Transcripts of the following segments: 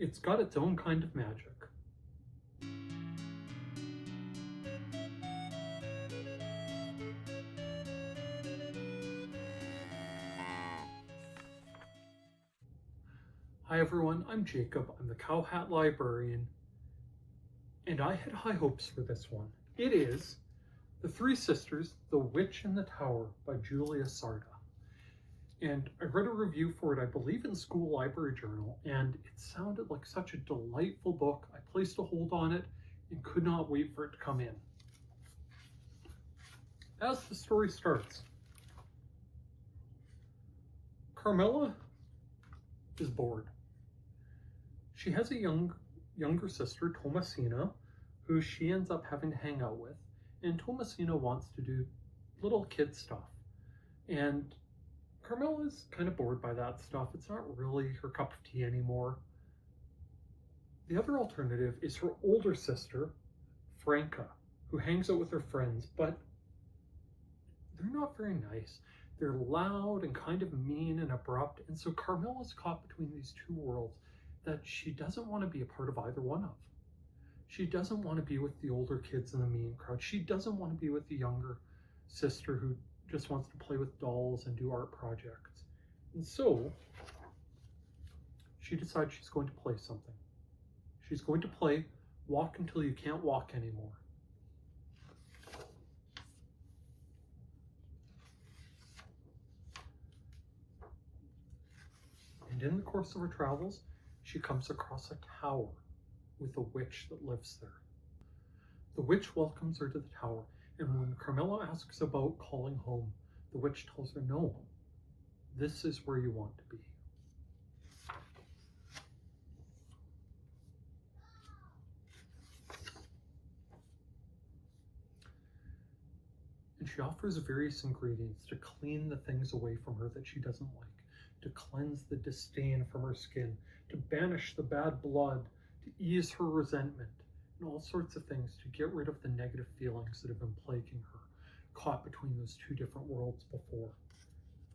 It's got its own kind of magic. Hi everyone, I'm Jacob. I'm the CowHatLibrarian, and I had high hopes for this one. It is The Three Sisters, The Witch in the Tower by Júlia Sardà. And I read a review for it, I believe, in School Library Journal, and it sounded like such a delightful book. I placed a hold on it and could not wait for it to come in. As the story starts, Carmela is bored. She has a younger sister, Thomasina, who she ends up having to hang out with, and Thomasina wants to do little kid stuff. And Carmela is kind of bored by that stuff. It's not really her cup of tea anymore. The other alternative is her older sister, Franca, who hangs out with her friends, but they're not very nice. They're loud and kind of mean and abrupt, and so Carmela's caught between these two worlds that she doesn't want to be a part of either one of. She doesn't want to be with the older kids in the mean crowd. She doesn't want to be with the younger sister who just wants to play with dolls and do art projects. And so she decides she's going to play something. She's going to play Walk Until You Can't Walk Anymore. And in the course of her travels, she comes across a tower with a witch that lives there. The witch welcomes her to the tower, and when Carmela asks about calling home, the witch tells her, no, this is where you want to be. And she offers various ingredients to clean the things away from her that she doesn't like, to cleanse the disdain from her skin, to banish the bad blood, to ease her resentment, and all sorts of things to get rid of the negative feelings that have been plaguing her, caught between those two different worlds before.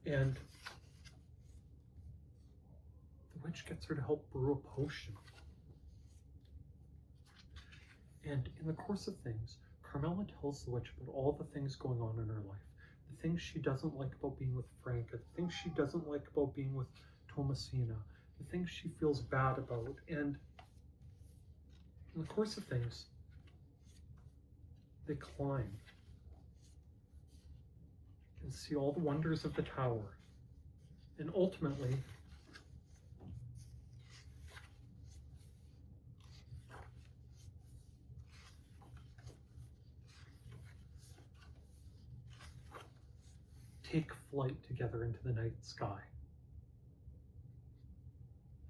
And the witch gets her to help brew a potion. And in the course of things, Carmela tells the witch about all the things going on in her life, the things she doesn't like about being with Franca, the things she doesn't like about being with Thomasina, the things she feels bad about. And in the course of things, they climb and see all the wonders of the tower. And ultimately, take flight together into the night sky.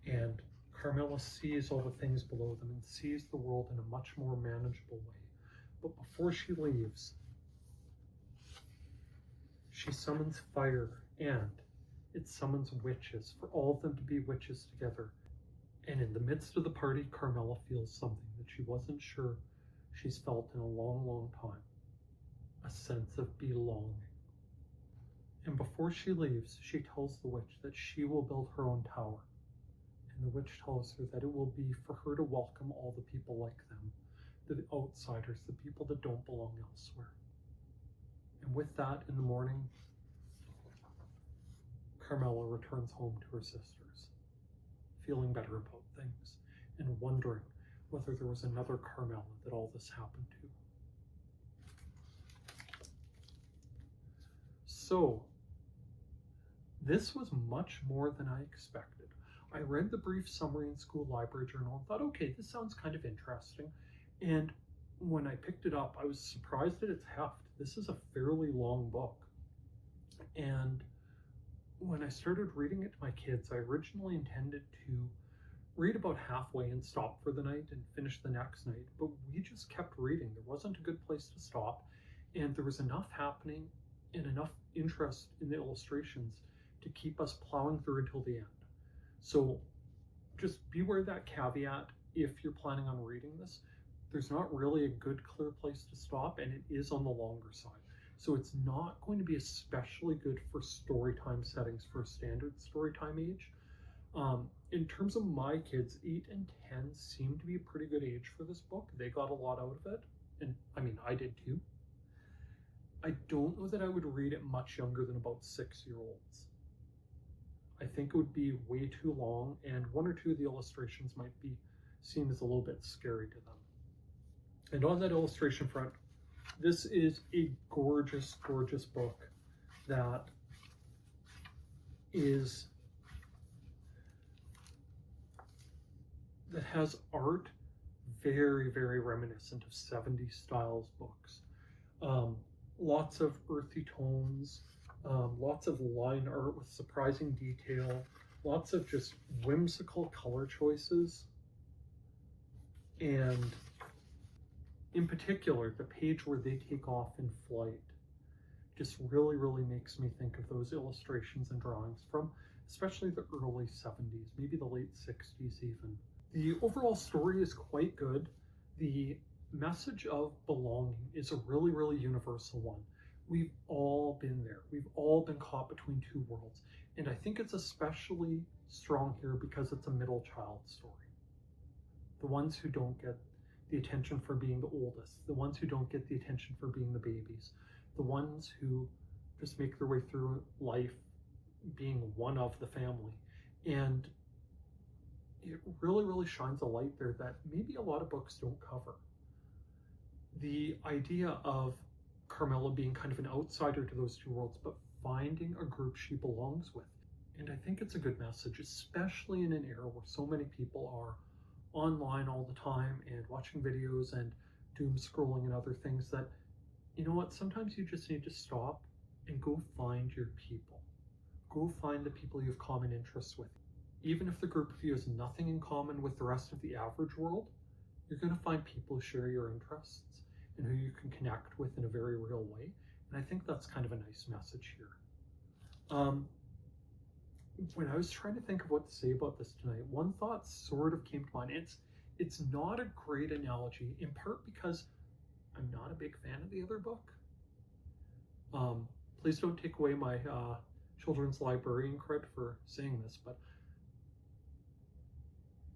And Carmela sees all the things below them and sees the world in a much more manageable way. But before she leaves, she summons fire, and it summons witches, for all of them to be witches together. And in the midst of the party, Carmela feels something that she wasn't sure she's felt in a long, long time. A sense of belonging. And before she leaves, she tells the witch that she will build her own tower. And the witch tells her that it will be for her to welcome all the people like them, the outsiders, the people that don't belong elsewhere. And with that, in the morning, Carmela returns home to her sisters, feeling better about things and wondering whether there was another Carmela that all this happened to. So, this was much more than I expected. I read the brief summary in School Library Journal and thought, okay, this sounds kind of interesting. And when I picked it up, I was surprised at its heft. This is a fairly long book. And when I started reading it to my kids, I originally intended to read about halfway and stop for the night and finish the next night. But we just kept reading. There wasn't a good place to stop. And there was enough happening and enough interest in the illustrations to keep us plowing through until the end. So just beware that caveat if you're planning on reading this. There's not really a good clear place to stop, and it is on the longer side. So it's not going to be especially good for story time settings for a standard story time age. In terms of my kids, 8 and 10 seem to be a pretty good age for this book. They got a lot out of it, and I mean, I did too. I don't know that I would read it much younger than about 6-year-olds. I think it would be way too long, and 1 or 2 of the illustrations might be seen as a little bit scary to them. And on that illustration front, this is a gorgeous, gorgeous book that has art very, very reminiscent of 70s styles books. Lots of earthy tones, lots of line art with surprising detail, lots of just whimsical color choices, and in particular, the page where they take off in flight just really, really makes me think of those illustrations and drawings from especially the early 70s, maybe the late 60s even. The overall story is quite good. The message of belonging is a really, really universal one. We've all been there. We've all been caught between 2 worlds. And I think it's especially strong here because it's a middle child story. The ones who don't get the attention for being the oldest, the ones who don't get the attention for being the babies, the ones who just make their way through life being one of the family. And it really, really shines a light there that maybe a lot of books don't cover. The idea of Carmela being kind of an outsider to those 2 worlds, but finding a group she belongs with. And I think it's a good message, especially in an era where so many people are online all the time and watching videos and doom scrolling and other things, that, you know what, sometimes you just need to stop and go find your people. Go find the people you have common interests with. Even if the group of you has nothing in common with the rest of the average world, you're going to find people who share your interests and who you can connect with in a very real way. And I think that's kind of a nice message here. When I was trying to think of what to say about this tonight, one thought sort of came to mind. It's not a great analogy, in part because I'm not a big fan of the other book. Please don't take away my children's librarian cred for saying this, but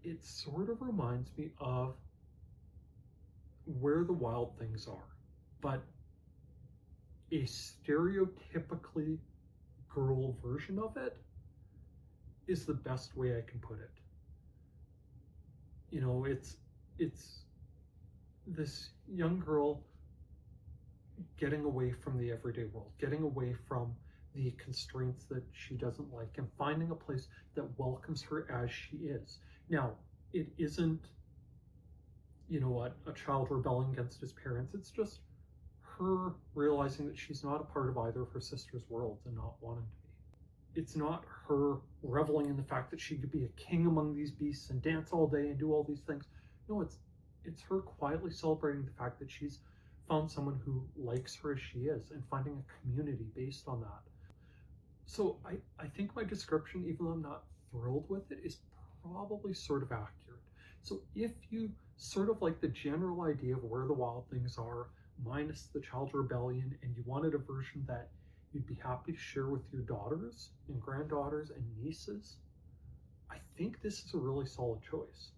it sort of reminds me of Where the Wild Things Are, but a stereotypically girl version of it is the best way I can put it. You know, it's this young girl getting away from the everyday world, getting away from the constraints that she doesn't like, and finding a place that welcomes her as she is. Now, it isn't, you know what, a child rebelling against his parents. It's just her realizing that she's not a part of either of her sister's worlds and not wanting to be. It's not her reveling in the fact that she could be a king among these beasts and dance all day and do all these things. No, it's her quietly celebrating the fact that she's found someone who likes her as she is and finding a community based on that. So I think my description, even though I'm not thrilled with it, is probably sort of accurate. So if you sort of like the general idea of Where the Wild Things Are, minus the child rebellion, and you wanted a version that you'd be happy to share with your daughters and granddaughters and nieces, I think this is a really solid choice.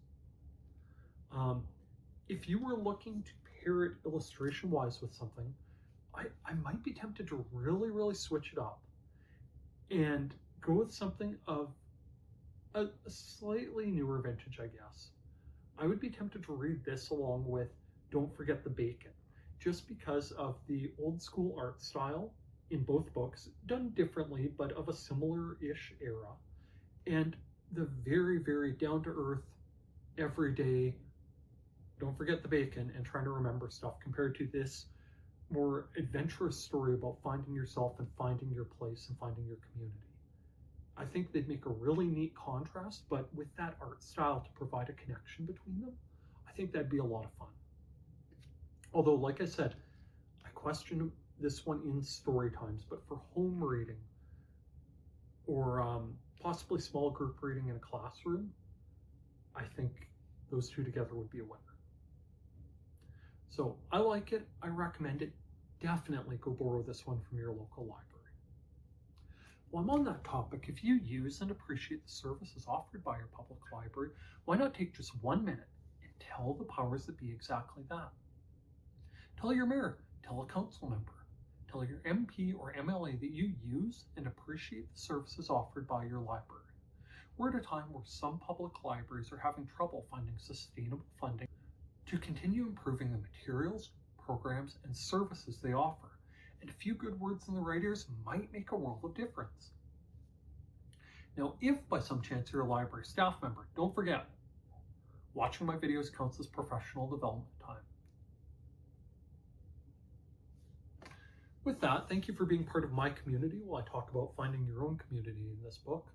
If you were looking to pair it illustration-wise with something, I might be tempted to really, really switch it up and go with something of a slightly newer vintage, I guess. I would be tempted to read this along with Don't Forget the Bacon, just because of the old school art style in both books, done differently, but of a similar-ish era, and the very, very down-to-earth, everyday, don't forget the bacon and trying to remember stuff, compared to this more adventurous story about finding yourself and finding your place and finding your community. I think they'd make a really neat contrast, but with that art style to provide a connection between them, I think that'd be a lot of fun. Although, like I said, I question this one in story times, but for home reading or possibly small group reading in a classroom, I think those two together would be a winner. So I like it, I recommend it. Definitely go borrow this one from your local library. While I'm on that topic, if you use and appreciate the services offered by your public library, why not take just 1 minute and tell the powers that be exactly that? Tell your mayor, tell a council member, tell your MP or MLA that you use and appreciate the services offered by your library. We're at a time where some public libraries are having trouble finding sustainable funding to continue improving the materials, programs, and services they offer, and a few good words in the right ears might make a world of difference. Now, if by some chance you're a library staff member, don't forget, watching my videos counts as professional development time. With that, thank you for being part of my community while I talk about finding your own community in this book.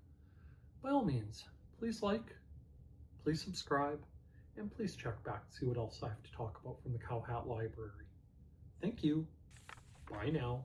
By all means, please like, please subscribe, and please check back to see what else I have to talk about from the CowHat Library. Thank you. Bye now.